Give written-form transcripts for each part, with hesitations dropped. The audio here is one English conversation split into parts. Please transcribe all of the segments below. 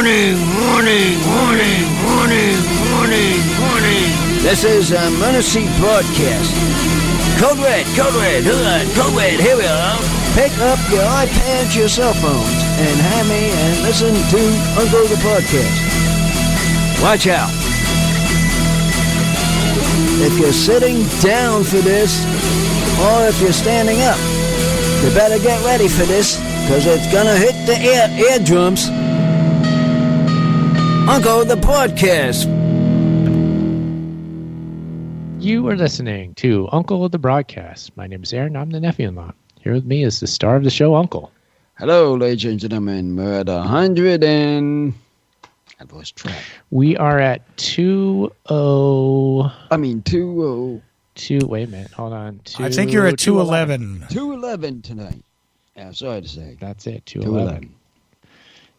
This is an emergency broadcast. Code Red, Code Red, here we are. Pick up your iPads, your cell phones, and have me and listen to Uncle the Podcast. Watch out. If you're sitting down for this, or if you're standing up, you better get ready for this, because it's gonna hit the eardrums. Uncle the Podcast. You are listening to Uncle of the Broadcast. My name is Aaron. I'm the nephew-in-law. Here with me is the star of the show, Uncle. Hello, ladies and gentlemen. We're at 100 and... I lost track. We are at 20... 2... Wait a minute. Hold on. I think you're at 211. 211 tonight. Yeah, sorry to say. That's it, 211.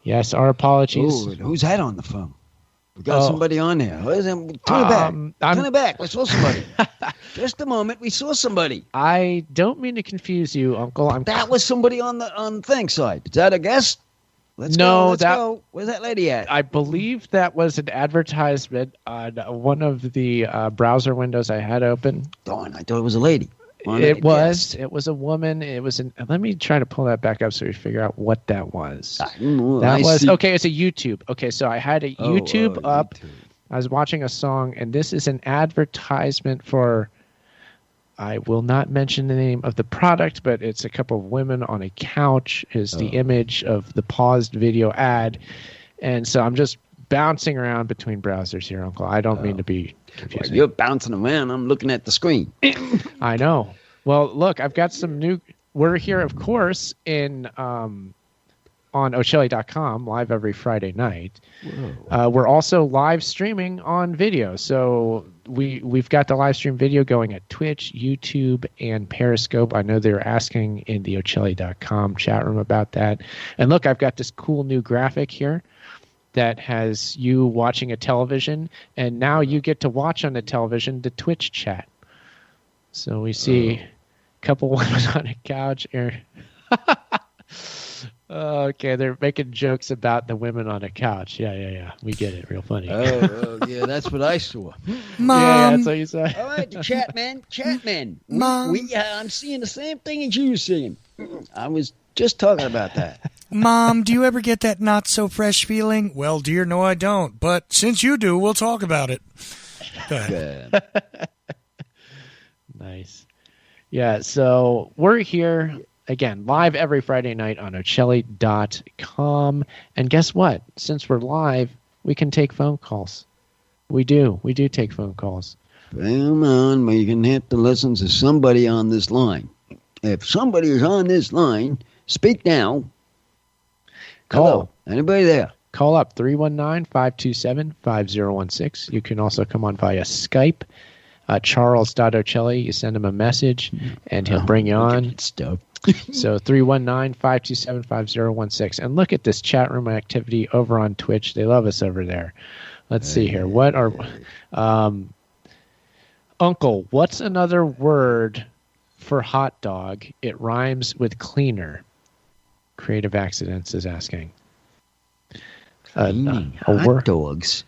Yes, our apologies. Ooh, who's that on the phone? We got somebody on there. Turn it back. Turn it back. We saw somebody. Just a moment. We saw somebody. I don't mean to confuse you, Uncle. That was somebody on the thing side. Is that a guest? Let's go. Where's that lady at? I believe that was an advertisement on one of the browser windows I had open. Darn, I thought it was a lady. It was a woman. Let me try to pull that back up so we figure out what that was. Okay, it's a YouTube. Okay, so I had a YouTube up. YouTube. I was watching a song, and this is an advertisement for, I will not mention the name of the product, but it's a couple of women on a couch is the image of the paused video ad. And so I'm just bouncing around between browsers here, Uncle. I don't mean to be confusing. Well, you're bouncing around. I'm looking at the screen. I know. Well, look, I've got some new... We're here, of course, on Ochelli.com, live every Friday night. We're also live streaming on video. So we've got the live stream video going at Twitch, YouTube, and Periscope. I know they're asking in the Ochelli.com chat room about that. And look, I've got this cool new graphic here that has you watching a television, and now you get to watch on the television the Twitch chat. So we see a couple women on a couch here. Okay, they're making jokes about the women on a couch. Yeah. We get it. Real funny. Yeah, that's what I saw. Mom. Yeah, that's what you saw. All right, the chat man. Mom. I'm seeing the same thing as you seeing. I was just talking about that. Mom, do you ever get that not-so-fresh feeling? Well, dear, no, I don't. But since you do, we'll talk about it. Go ahead. Nice. Yeah, so we're here, again, live every Friday night on Ochelli.com. And guess what? Since we're live, we can take phone calls. We do. We do take phone calls. Come on, you can have to listen to somebody on this line. If somebody is on this line, speak now. Call. Hello. Anybody there? Call up 319-527-5016. You can also come on via Skype. Charles.Ochelli. You send him a message, and he'll bring you on. Stuff. So 319-527-5016. And look at this chat room activity over on Twitch. They love us over there. Let's see here. What are... Uncle, what's another word for hot dog? It rhymes with cleaner. Creative Accidents is asking. Hot dogs.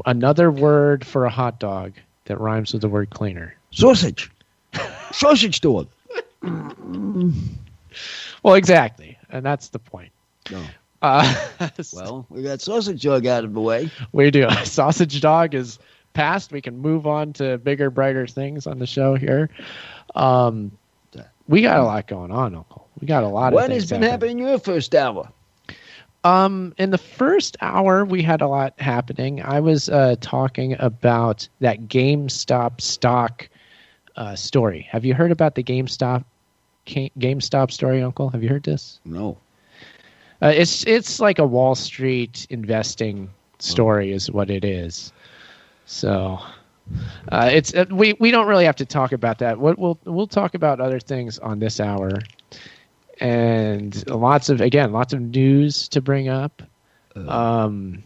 Another word for a hot dog that rhymes with the word cleaner. Sausage. Sausage dog. Well, exactly. And that's the point. No. Well, we got sausage dog out of the way. We do. Sausage dog is past. We can move on to bigger, brighter things on the show here. We got a lot going on, Uncle. We got a lot of things. What has been happening in your first hour? In the first hour, we had a lot happening. I was talking about that GameStop stock story. Have you heard about the GameStop story, Uncle? Have you heard this? No. It's like a Wall Street investing story, is what it is. So, we don't really have to talk about that. We'll talk about other things on this hour. And lots of news to bring up. The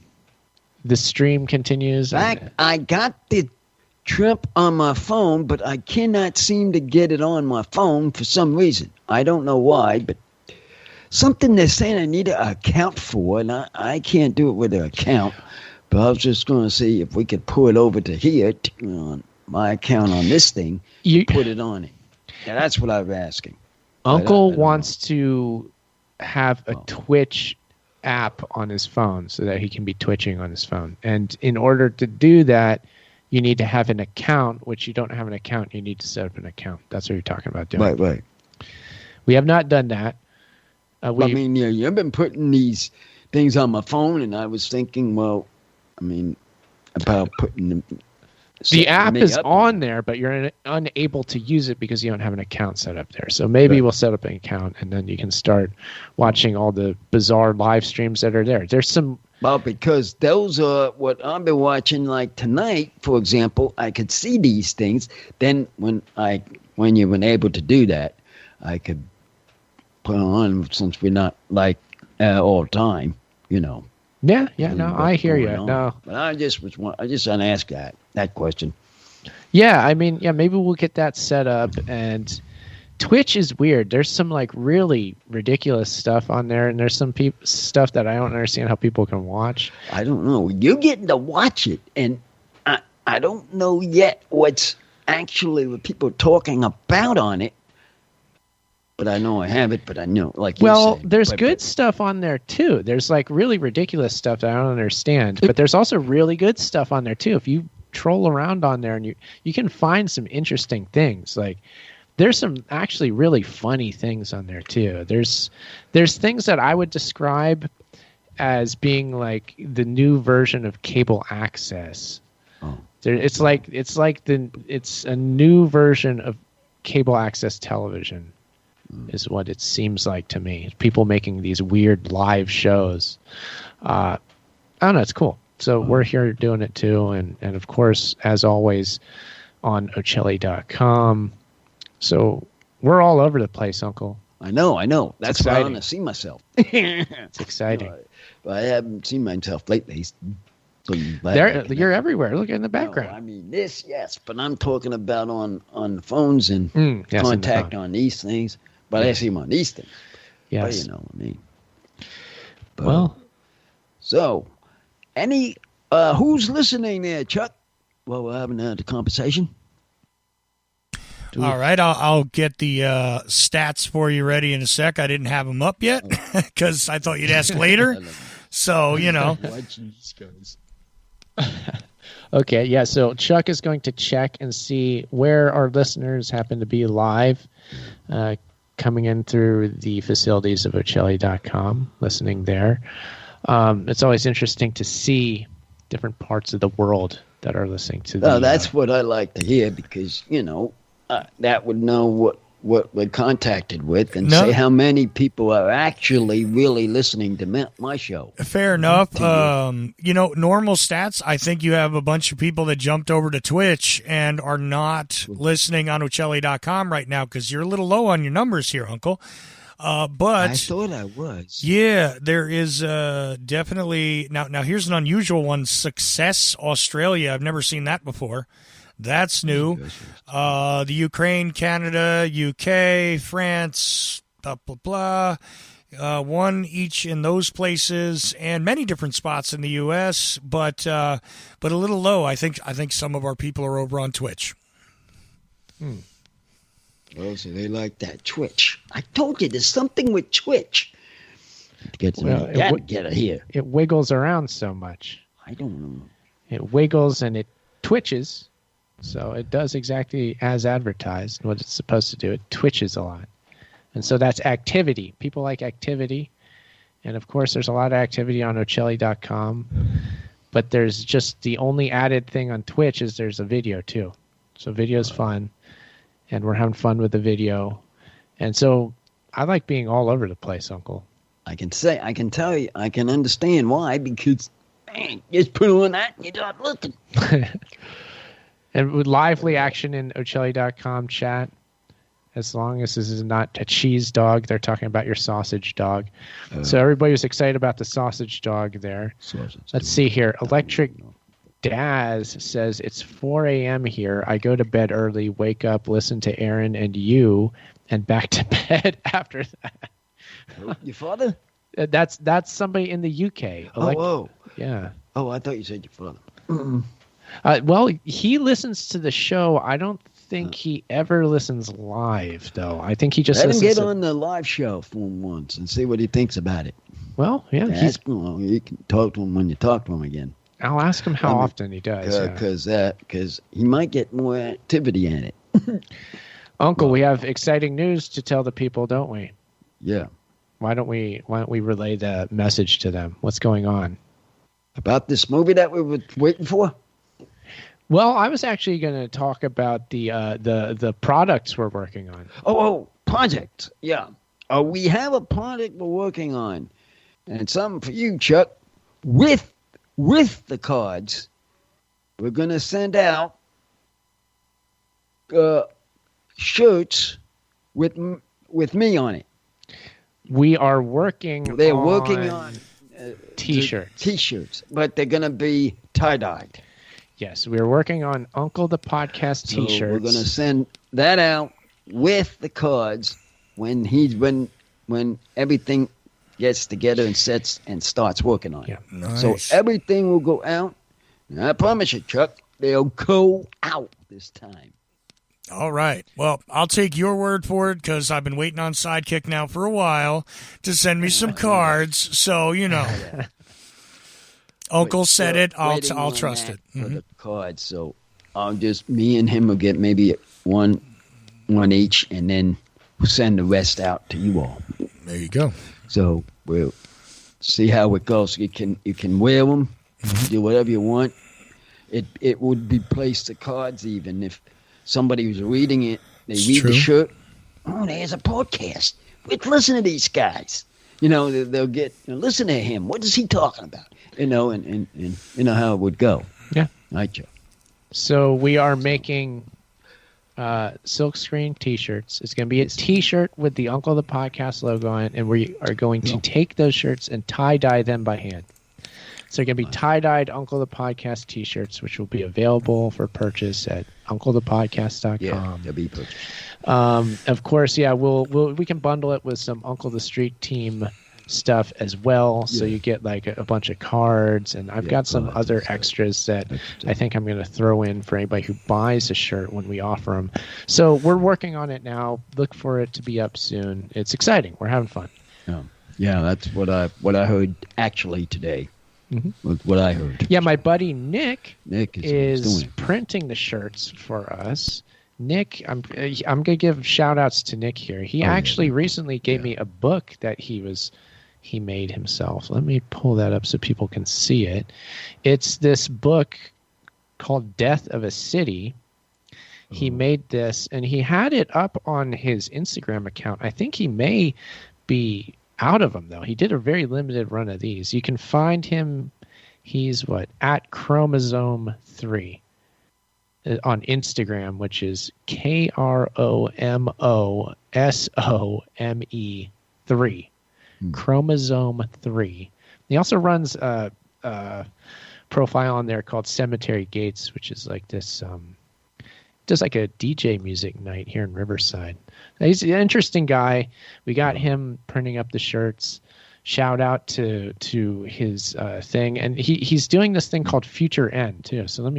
stream continues. I got the Trump on my phone, but I cannot seem to get it on my phone for some reason. I don't know why, but something they're saying I need to account for, and I can't do it with an account. But I was just going to see if we could pull it over to here, on my account on this thing, put it on it. Yeah, that's what I was asking. Uncle wants to have a Twitch app on his phone so that he can be twitching on his phone. And in order to do that, you need to have an account, which you don't have an account. You need to set up an account. That's what you're talking about doing. Right. We have not done that. You've been putting these things on my phone, and I was thinking, about putting the app is on there, but you're unable to use it because you don't have an account set up there. So maybe we'll set up an account, and then you can start watching all the bizarre live streams that are there. There's some... Well, because those are what I've been watching. Like tonight, for example, I could see these things. Then when you were able to do that, I could put on, since we're not like all the time, Yeah, no, I hear you. No, but I just want to ask that question. Yeah, maybe we'll get that set up. And Twitch is weird. There's some like really ridiculous stuff on there, and there's some stuff that I don't understand how people can watch. I don't know. You're getting to watch it, and I don't know yet what's actually what people are talking about on it. But I know I have it, but I know, like you say. There's good stuff on there, too. There's, like, really ridiculous stuff that I don't understand. But there's also really good stuff on there, too. If you troll around on there, and you can find some interesting things. Like, there's some actually really funny things on there, too. There's things that I would describe as being, like, the new version of cable access. Oh. It's a new version of cable access television. Is what it seems like to me. People making these weird live shows. I don't know. It's cool. So we're here doing it too. And of course, as always, on Ochelli.com. So we're all over the place, Uncle. I know. That's why I want to see myself. It's exciting. But I haven't seen myself lately. So you're everywhere. Look in the background. No, this, yes. But I'm talking about on the phones and contact on these things. But I see them on these things. Yes. But you know what I mean. But, so, who's listening there, Chuck? Well, we're having the conversation. All right, I'll get the stats for you ready in a sec. I didn't have them up yet because I thought you'd ask later. So, Okay, yeah, so Chuck is going to check and see where our listeners happen to be live, coming in through the facilities of Ochelli.com, listening there. It's always interesting to see different parts of the world that are listening to that's what I like to hear, because, that would know what we're contacted with and say how many people are actually really listening to my show. Fair enough. Normal stats, I think you have a bunch of people that jumped over to Twitch and are not listening on Ochelli.com right now because you're a little low on your numbers here, Uncle. But I thought I was. Yeah, there is definitely. Now, here's an unusual one. Success Australia. I've never seen that before. That's new. The Ukraine, Canada, UK, France, blah, blah, blah. One each in those places, and many different spots in the U.S., but a little low. I think some of our people are over on Twitch. Well, so they like that Twitch. I told you there's something with Twitch. Get it here. It wiggles around so much. I don't know. It wiggles and it twitches. So it does exactly as advertised, what it's supposed to do. It twitches a lot. And so that's activity. People like activity. And, of course, there's a lot of activity on Ochelli.com. But there's just the only added thing on Twitch is there's a video, too. So video's fun. And we're having fun with the video. And so I like being all over the place, Uncle. I can tell you, I can understand why, because, man, just put on that and you start looking. And with lively action in Ochelli.com chat, as long as this is not a cheese dog, they're talking about your sausage dog. So everybody was excited about the sausage dog there. Let's see here. Electric Daz says, it's 4 a.m. here. I go to bed early, wake up, listen to Aaron and you, and back to bed after that. Your father? That's somebody in the UK. Yeah. Oh, I thought you said your father. Well, he listens to the show. I don't think he ever listens live, though. I think he just let him listens get on the live show for him once and see what he thinks about it. Well, yeah. You can talk to him when you talk to him again. I'll ask him how often he does. Because he might get more activity in it. Uncle, we have exciting news to tell the people, don't we? Yeah. Why don't we relay the message to them? What's going on? About this movie that we were waiting for? Well, I was actually going to talk about the products we're working on. Oh, project. Yeah. We have a project we're working on. And it's something for you, Chuck. With the cards, we're going to send out shirts with me on it. We are working They're working on T-shirts. T-shirts, but they're going to be tie-dyed. Yes, we're working on Uncle the Podcast T-shirts. So we're going to send that out with the cards when everything gets together and sets and starts working on it. Yeah. Nice. So everything will go out. And I promise you, Chuck, they'll go out this time. All right. Well, I'll take your word for it because I've been waiting on Sidekick now for a while to send me some cards. So, Uncle said it. I'll trust it. For the cards. So me and him will get maybe one each, and then we'll send the rest out to you all. There you go. So we'll see how it goes. You can wear them, do whatever you want. It would replace the cards even if somebody who's reading it, they read the shirt. Oh, there's a podcast. Listen to these guys. They'll get listen to him. What is he talking about? And you know how it would go. Yeah. Right, Joe. So we are making silkscreen T-shirts. It's going to be a T-shirt with the Uncle the Podcast logo on it, and we are going to take those shirts and tie-dye them by hand. So they're going to be tie-dyed Uncle the Podcast T-shirts, which will be available for purchase at UncleThePodcast.com. Yeah, they'll be purchased. Of course, yeah, we can bundle it with some Uncle the Street Team stuff as well. So you get like a bunch of cards, and I've got some other extras that I think I'm going to throw in for anybody who buys a shirt when we offer them. So we're working on it now. Look for it to be up soon. It's exciting. We're having fun. Yeah, that's what I heard actually today. What I heard. Yeah, my buddy Nick is printing the shirts for us. Nick, I'm gonna give shout outs to Nick here. He actually recently gave me a book that he made himself. Let me pull that up so people can see it. It's this book called Death of a City. He made this, and he had it up on his Instagram account. I think he may be out of them, though. He did a very limited run of these. You can find him. He's at Chromosome 3 on Instagram, which is KROMOSOME 3. Chromosome 3. He also runs a profile on there called Cemetery Gates, which is like this does like a DJ music night here in Riverside. He's an interesting guy. We got him printing up the shirts. Shout out to his thing, and he's doing this thing called Future End too. So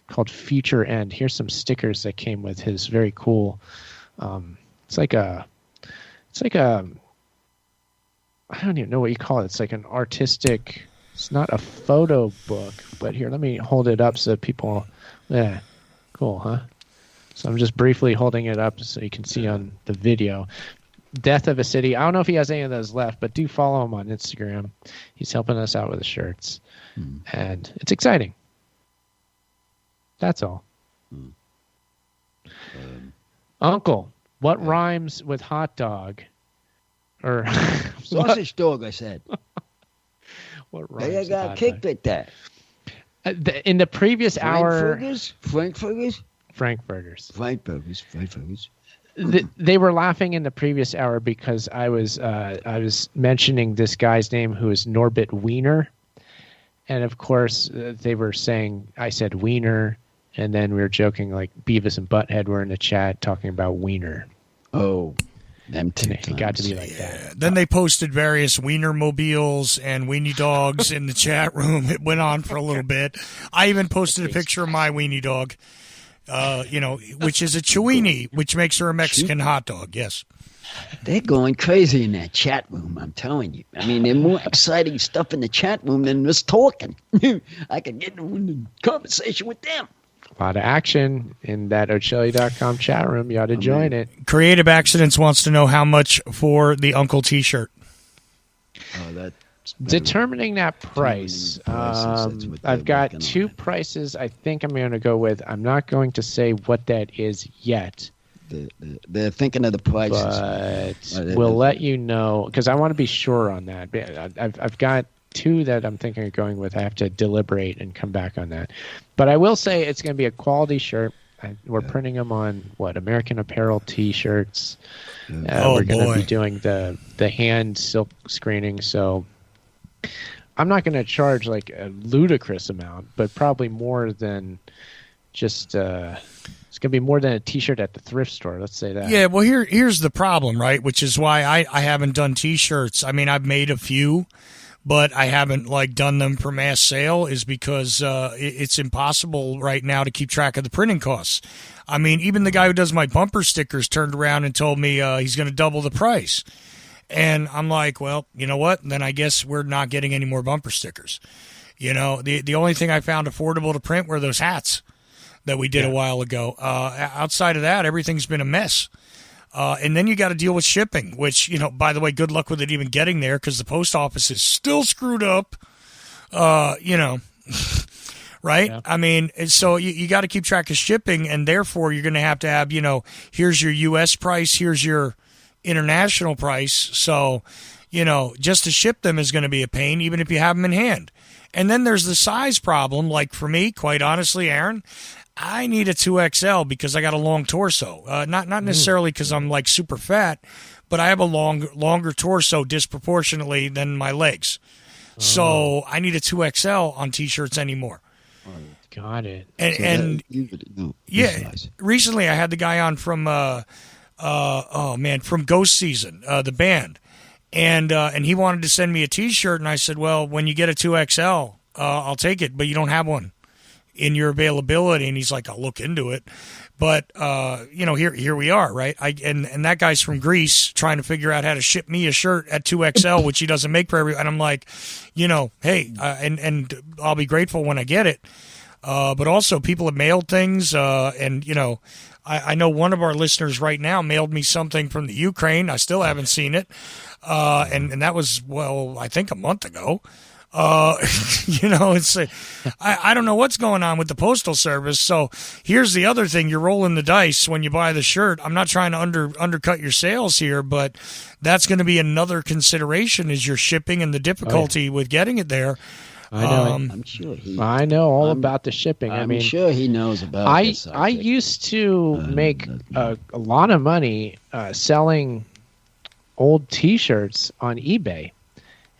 called Future End. Here's some stickers that came with his very cool. It's like a I don't even know what you call it. It's like an artistic. It's not a photo book, but here, let me hold it up so that people. Yeah. Cool, huh? So I'm just briefly holding it up so you can see on the video. Death of a City. I don't know if he has any of those left, but do follow him on Instagram. He's helping us out with the shirts. And it's exciting. That's all. Uncle, what rhymes with hot dog? Or sausage dog, I said. What rhymes They with got hot kicked dog? at that. In the previous hour... Frankfurters? Frankfurters. Frankfurters. They were laughing in the previous hour because I was mentioning this guy's name who is Norbert Wiener. And of course, they were saying, I said Wiener, and then we were joking like Beavis and Butthead were in the chat talking about Wiener. Oh. Them two It got to be like that. Then they posted various Wienermobiles and weenie dogs in the chat room. It went on for a little bit. I even posted a picture of my weenie dog, which is a Chiweenie, which makes her a Mexican hot dog. Yes. They're going crazy in that chat room, I'm telling you. I mean, there's more exciting stuff in the chat room than us talking. I could get in a conversation with them. A lot of action in that Ochelli.com chat room. You ought to join it. Creative Accidents wants to know how much for the Uncle T-shirt. Oh, that's determining that price. I've got two prices I think I'm going to go with. I'm not going to say what that is yet. They're thinking of the prices. But we'll let you know, because I want to be sure on that. I've got two that I'm thinking of going with. I have to deliberate and come back on that. But I will say it's going to be a quality shirt. We're printing them on, American Apparel T-shirts. We're going to be doing the hand silk screening. So I'm not going to charge like a ludicrous amount, but probably more than just it's going to be more than a T-shirt at the thrift store. Let's say that. Yeah, well, here's the problem, right? Which is why I haven't done T-shirts. I mean, I've made a few, but I haven't done them for mass sale, is because it's impossible right now to keep track of the printing costs. I mean, even the guy who does my bumper stickers turned around and told me he's going to double the price. And I'm like, well, you know what? Then I guess we're not getting any more bumper stickers. The only thing I found affordable to print were those hats that we did a while ago. Outside of that, everything's been a mess. And then you got to deal with shipping, which, by the way, good luck with it even getting there, because the post office is still screwed up, right? Yeah. I mean, so you got to keep track of shipping, and therefore you're going to have, here's your U.S. price, here's your international price. So, just to ship them is going to be a pain, even if you have them in hand. And then there's the size problem. Like for me, quite honestly, Aaron, I need a 2XL because I got a long torso. Not necessarily because I'm super fat, but I have a longer torso disproportionately than my legs. So I need a 2XL on T-shirts anymore. Got it. And recently I had the guy on from from Ghost Season, the band, and he wanted to send me a T-shirt, and I said, well, when you get a 2XL, I'll take it, but you don't have one in your availability. And he's like, I'll look into it. But here we are, right? And that guy's from Greece trying to figure out how to ship me a shirt at 2XL, which he doesn't make for everyone. And I'm like, hey, and I'll be grateful when I get it. But also people have mailed things, and I know one of our listeners right now mailed me something from the Ukraine. I still haven't seen it, and that was, I think a month ago. It's I don't know what's going on with the postal service. So here's the other thing: you're rolling the dice when you buy the shirt. I'm not trying to undercut your sales here, but that's going to be another consideration: is your shipping and the difficulty with getting it there. I know. I'm sure I know all about the shipping. I'm sure he knows about this. I used to make a lot of money selling old T-shirts on eBay.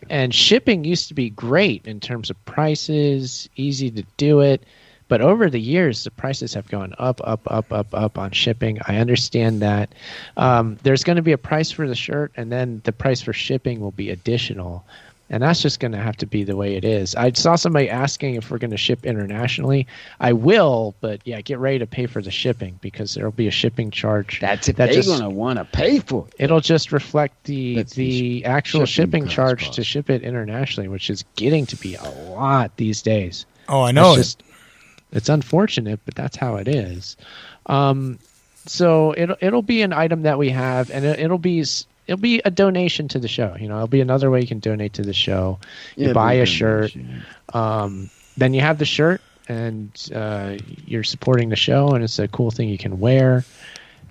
And shipping used to be great in terms of prices, easy to do it. But over the years, the prices have gone up on shipping. I understand that. There's going to be a price for the shirt, and then the price for shipping will be additional. And that's just going to have to be the way it is. I saw somebody asking if we're going to ship internationally. I will, but get ready to pay for the shipping, because there will be a shipping charge. That's if they're going to want to pay for it. It'll just reflect the actual shipping charge to ship it internationally, which is getting to be a lot these days. Oh, I know it's unfortunate, but that's how it is. So it'll be an item that we have, and it'll be a donation to the show. It'll be another way you can donate to the show. You buy a shirt, then you have the shirt, and you're supporting the show, and it's a cool thing you can wear.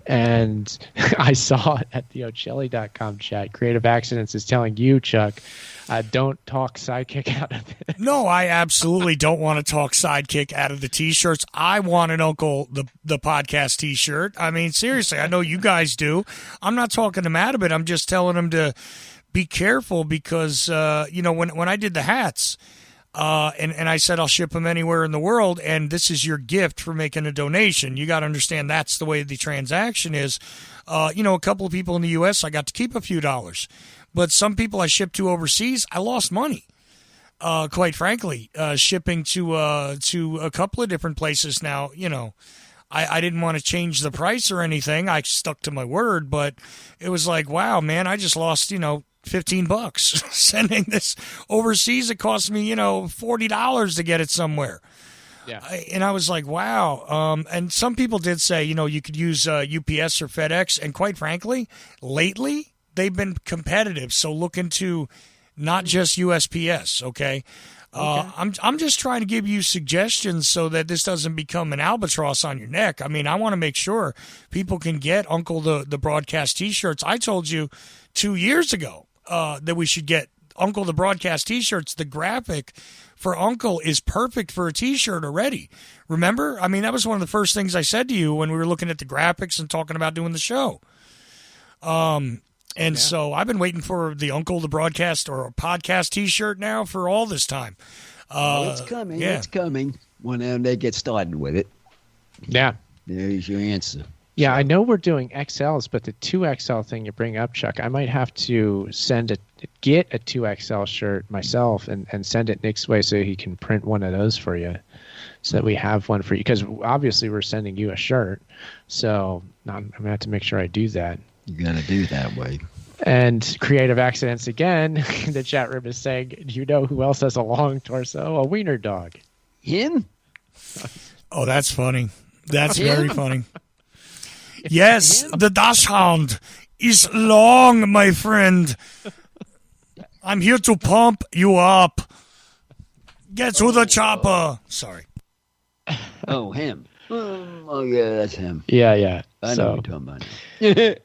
And I saw it at the Ochelli.com chat. Creative Accidents is telling you, Chuck, don't talk Sidekick out of it. No, I absolutely don't want to talk Sidekick out of the T-shirts. I want an Uncle the podcast T-shirt. I mean, seriously, I know you guys do. I'm not talking him out of it. I'm just telling him to be careful, because when I did the hats, And I said I'll ship them anywhere in the world, and this is your gift for making a donation. You got to understand that's the way the transaction is. A couple of people in the U.S., I got to keep a few dollars. But some people I shipped to overseas, I lost money. Quite frankly, shipping to a couple of different places now, I didn't want to change the price or anything. I stuck to my word, but it was like, wow, man, I just lost, $15 sending this overseas. It cost me, $40 to get it somewhere. Yeah. And I was like, wow. And some people did say, you could use UPS or FedEx. And quite frankly, lately they've been competitive. So look into not just USPS. Okay. I'm just trying to give you suggestions so that this doesn't become an albatross on your neck. I mean, I want to make sure people can get Uncle the Broadcast T-shirts. I told you 2 years ago that we should get Uncle the Broadcast T-shirts. The graphic for Uncle is perfect for a T-shirt already. Remember? I mean, that was one of the first things I said to you when we were looking at the graphics and talking about doing the show. So I've been waiting for the Uncle the Broadcast or a podcast T-shirt now for all this time. It's coming. Yeah. It's coming when they get started with it. Yeah. There's your answer. Yeah, I know we're doing XLs, but the 2XL thing you bring up, Chuck, I might have to get a 2XL shirt myself and send it Nick's way so he can print one of those for you so that we have one for you. Because obviously we're sending you a shirt. So I'm going to have to make sure I do that. You got to do that way. And Creative Accidents again, the chat room is saying, do you know who else has a long torso? A wiener dog. Him? Oh, that's funny. That's very funny. Yes, the dachshund is long, my friend. I'm here to pump you up. Get to the chopper. Sorry. Oh, him. Oh, yeah, that's him. Yeah. I know what you're talking about.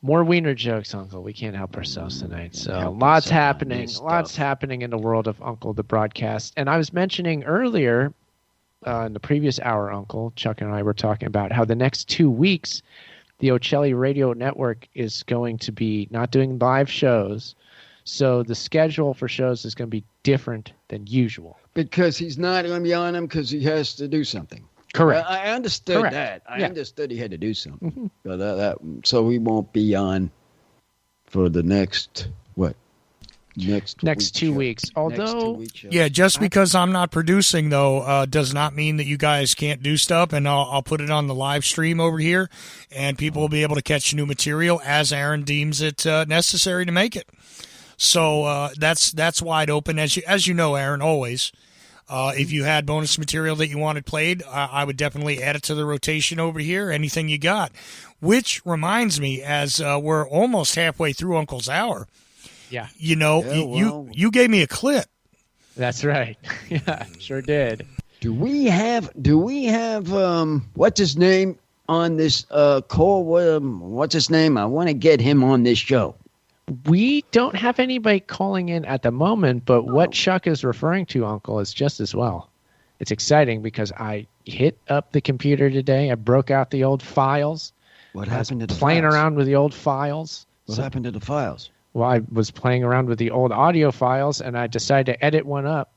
More wiener jokes, Uncle. We can't help ourselves tonight. So lots happening. Lots happening in the world of Uncle the Broadcast. And I was mentioning earlier in the previous hour, Uncle, Chuck and I were talking about how the next 2 weeks, the Ochelli Radio Network is going to be not doing live shows. So the schedule for shows is going to be different than usual. Because he's not going to be on them because he has to do something. Correct. I understood that. I understood he had to do something. But so he won't be on for the next, what? Next 2 weeks. Although, just because I'm not producing, though, does not mean that you guys can't do stuff. And I'll put it on the live stream over here, and people will be able to catch new material as Aaron deems it necessary to make it. So that's wide open, as you know, Aaron, always. If you had bonus material that you wanted played, I would definitely add it to the rotation over here, anything you got. Which reminds me, as we're almost halfway through Uncle's Hour, you gave me a clip. That's right. Yeah, sure did. Do we have what's his name on this call? What's his name? I want to get him on this show. We don't have anybody calling in at the moment, but what Chuck is referring to, Uncle, is just as well. It's exciting because I hit up the computer today. I broke out the old files. What happened to the playing files? around with the old files. What happened to the files? Well, I was playing around with the old audio files, and I decided to edit one up.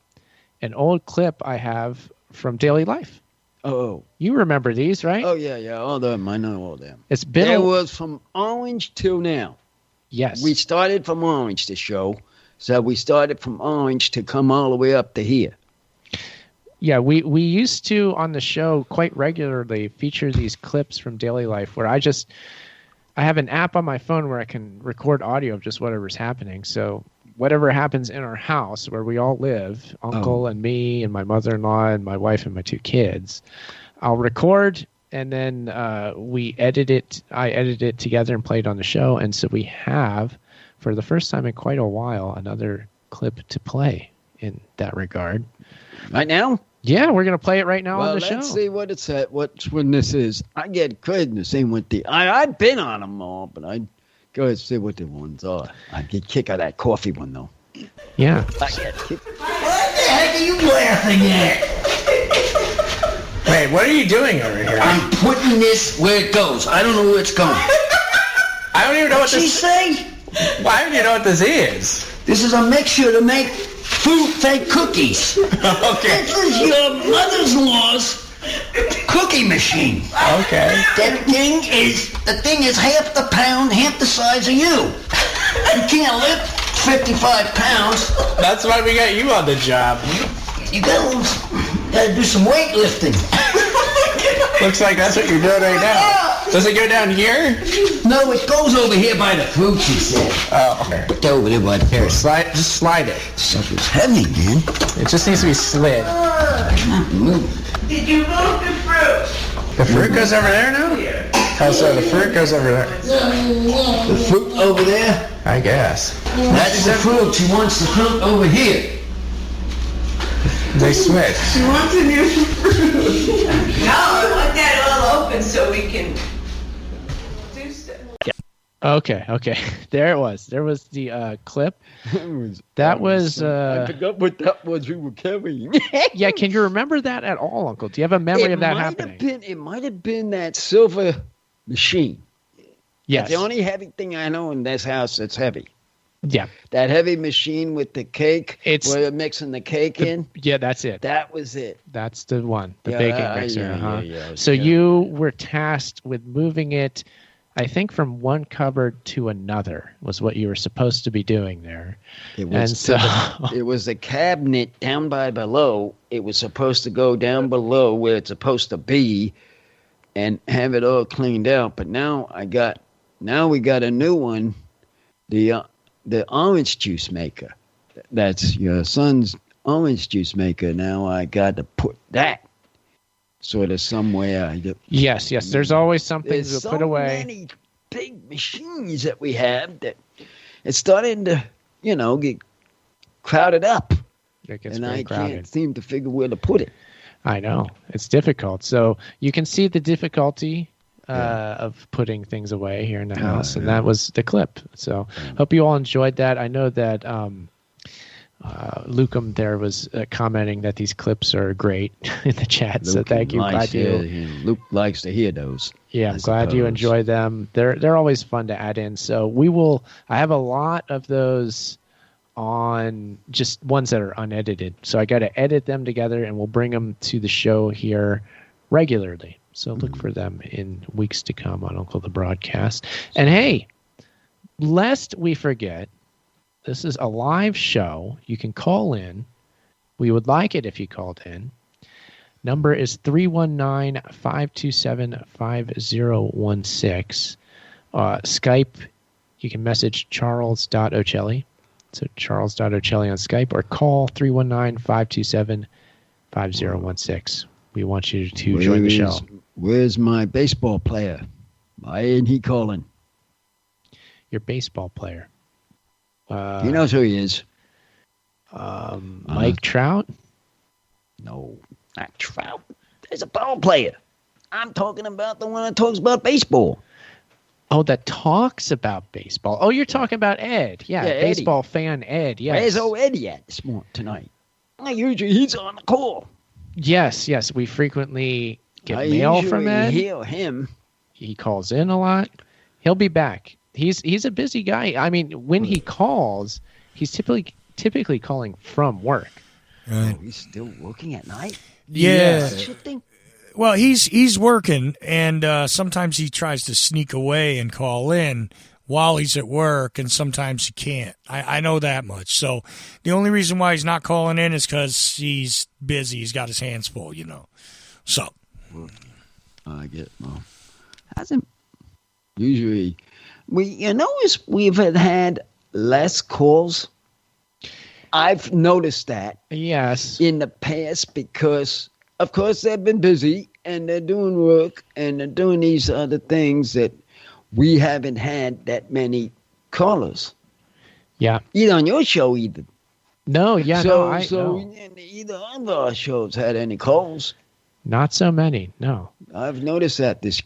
An old clip I have from Daily Life. Oh. You remember these, right? Oh, yeah. All of them. I know all of them. It's been It was from Orange till now. Yes. We started from Orange, the show. So we started from Orange to come all the way up to here. Yeah, we used to, on the show, quite regularly feature these clips from Daily Life where I have an app on my phone where I can record audio of just whatever's happening. So whatever happens in our house where we all live, Uncle and me and my mother-in-law and my wife and my 2 kids, I'll record and then we edit it. I edit it together and play it on the show. And so we have, for the first time in quite a while, another clip to play in that regard. Right now? Yeah, we're going to play it right now on the show. Let's see what it's at, which one this is. I get credit in the same with I've been on them all, but I go ahead and see what the ones are. I get a kick out of that coffee one, though. Yeah. I get a kick. What the heck are you laughing at? Wait, what are you doing over here? I'm putting this where it goes. I don't know where it's going. I don't even know what What'd she this... say? Why don't you know what this is? This is a mixture to make fake cookies. Okay. This is your mother-in-law's cookie machine. Okay. The thing is half the pound, half the size of you. You can't lift 55 pounds. That's why we got you on the job. You gotta do some weightlifting. Looks like that's what you're doing right now. Does it go down here? No, it goes over here by the fruit, she said. Oh, okay. Put that over there by the Here, fruit. just slide it. Stuff is heavy, man. It just needs to be slid. Did you move the fruit? The fruit goes over there now? Oh, so the fruit goes over there. The fruit over there, I guess. that's the fruit. She wants the fruit over here. They switch. She wants a new fruit. No, I want that all open so we can do stuff. Okay. There it was. There was the clip. That was. I forgot what that was we were carrying. Yeah, can you remember that at all, Uncle? Do you have a memory of that happening? It might have been that silver machine. Yes. That's the only heavy thing I know in this house that's heavy. Yeah. That heavy machine with the cake, It's- where they're mixing the cake in. Yeah, that's it. That was it. That's the one, the Yeah, baking mixer. yeah, huh? yeah. So Yeah. you were tasked with moving it, I think, from one cupboard to another was what you were supposed to be doing there. It And was so, it was a cabinet down by below. It was supposed to go down below where it's supposed to be, and have it all cleaned out. But now we got a new one, the orange juice maker. That's your son's orange juice maker. Now I got to put that sort of somewhere. yes, there's always something There's to so put away. many big machines that we have that it's starting to, get crowded up. It gets And very I crowded. can't seem to figure where to put it. I know. It's difficult. So you can see the difficulty of putting things away here in the house. And that was the clip. So hope you all enjoyed that. I know that Lucum there was commenting that these clips are great in the chat. So thank you. Glad you. Luke likes to hear those. Yeah, I'm glad you suppose. enjoy them. They're always fun to add in. So I have a lot of those on just ones that are unedited. So I got to edit them together and we'll bring them to the show here regularly. So look for them in weeks to come on Uncle the Broadcast. And hey, lest we forget, this is a live show. You can call in. We would like it if you called in. Number is 319-527-5016. Skype, you can message charles.ochelli. So charles.ochelli on Skype, or call 319-527-5016. We want you to join the show. Where's my baseball player? Why ain't he calling? Your baseball player. He knows who he is. Mike Trout? No, not Trout. There's a ball player. I'm talking about the one that talks about baseball. Oh, that talks about baseball. Oh, you're talking about Ed. Yeah, Yeah, baseball fan Ed. Yes. Where's old Eddie at this morning tonight? He's on the call. Yes. We frequently get I mail usually from Ed. hear him. He calls in a lot. He'll be back. He's a busy guy. I mean, when he calls, he's typically calling from work. Right. Oh, he's still working at night? Yeah. Shifting? Well, he's working, and sometimes he tries to sneak away and call in while he's at work, and sometimes he can't. I know that much. So the only reason why he's not calling in is because he's busy. He's got his hands full, So. I get hasn't usually notice we've had less calls. I've noticed that Yes. in the past because of course they've been busy and they're doing work and they're doing these other things that we haven't had that many callers. Yeah. Either on your show either. No, yeah, so no. either of our shows had any calls. Not so many. No. I've noticed that this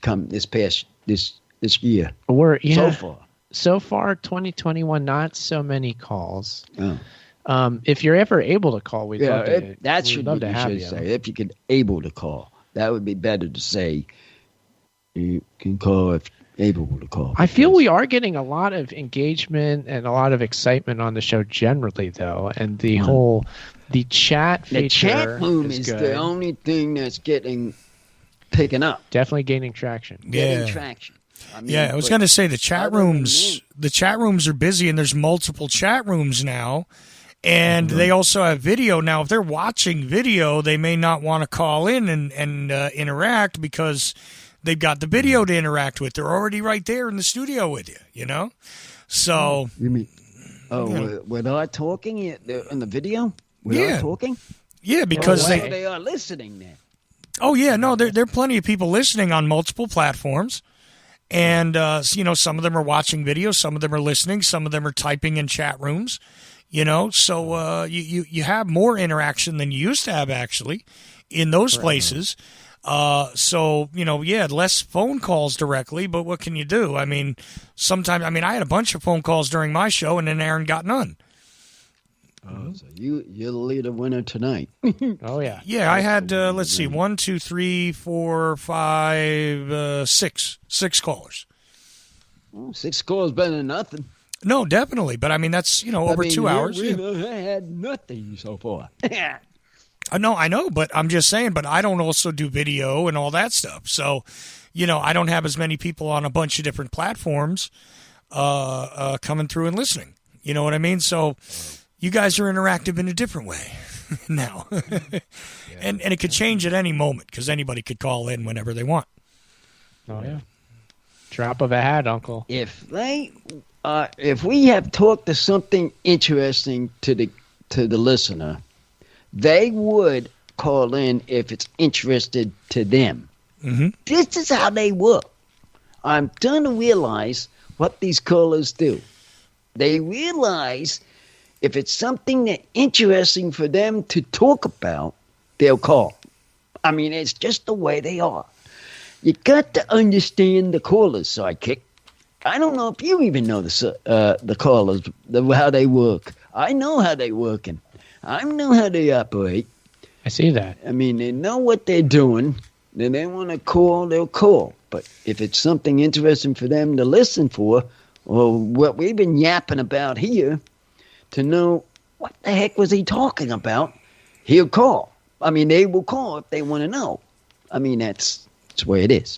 year We're so far. So far, 2021, not so many calls. Oh. If you're ever able to call, we'd love to. That we'd should love be to you have should you. say. If you could able to call, that would be better to say. You can call able to call. I feel we are getting a lot of engagement and a lot of excitement on the show generally, though, and the chat feature. The chat room is good. the only thing that's picking up. Definitely gaining traction. Getting traction. I mean, I was going to say the chat rooms are busy, and there's multiple chat rooms now. And they also have video. Now, if they're watching video, they may not want to call in and interact because they've got the video to interact with. They're already right there in the studio with you, So. You mean, were I talking in the video? Were I talking? Yeah, because they are listening then. Oh, yeah. No, there are plenty of people listening on multiple platforms. And, some of them are watching video. Some of them are listening. Some of them are typing in chat rooms. So you have more interaction than you used to have, actually, in those places. Less phone calls directly, but what can you do? I mean, sometimes, I had a bunch of phone calls during my show, and then Aaron got none. Oh, so you're the leader winner tonight. Oh, yeah. Yeah, I had, 1, 2, 3, 4, 5, 6 callers. Well, 6 calls better than nothing. No, definitely. But, that's, over 2 hours. I had nothing so far. I know, but I'm just saying, but I don't also do video and all that stuff. So, I don't have as many people on a bunch of different platforms coming through and listening. You know what I mean? So you guys are interactive in a different way now. And it could change at any moment because anybody could call in whenever they want. Oh, yeah. Drop of a hat, Uncle. If we have talked to something interesting to the listener, they would call in if it's interested to them. Mm-hmm. This is how they work. I'm starting to realize what these callers do. They realize if it's something that's interesting for them to talk about, they'll call. It's just the way they are. You got to understand the caller's sidekick. I don't know if you even know the callers, how they work. I know how they work, and I know how they operate. I see that. They know what they're doing. Then they want to call, they'll call. But if it's something interesting for them to listen for, or what we've been yapping about here, to know what the heck was he talking about, he'll call. They will call if they want to know. That's the way it is.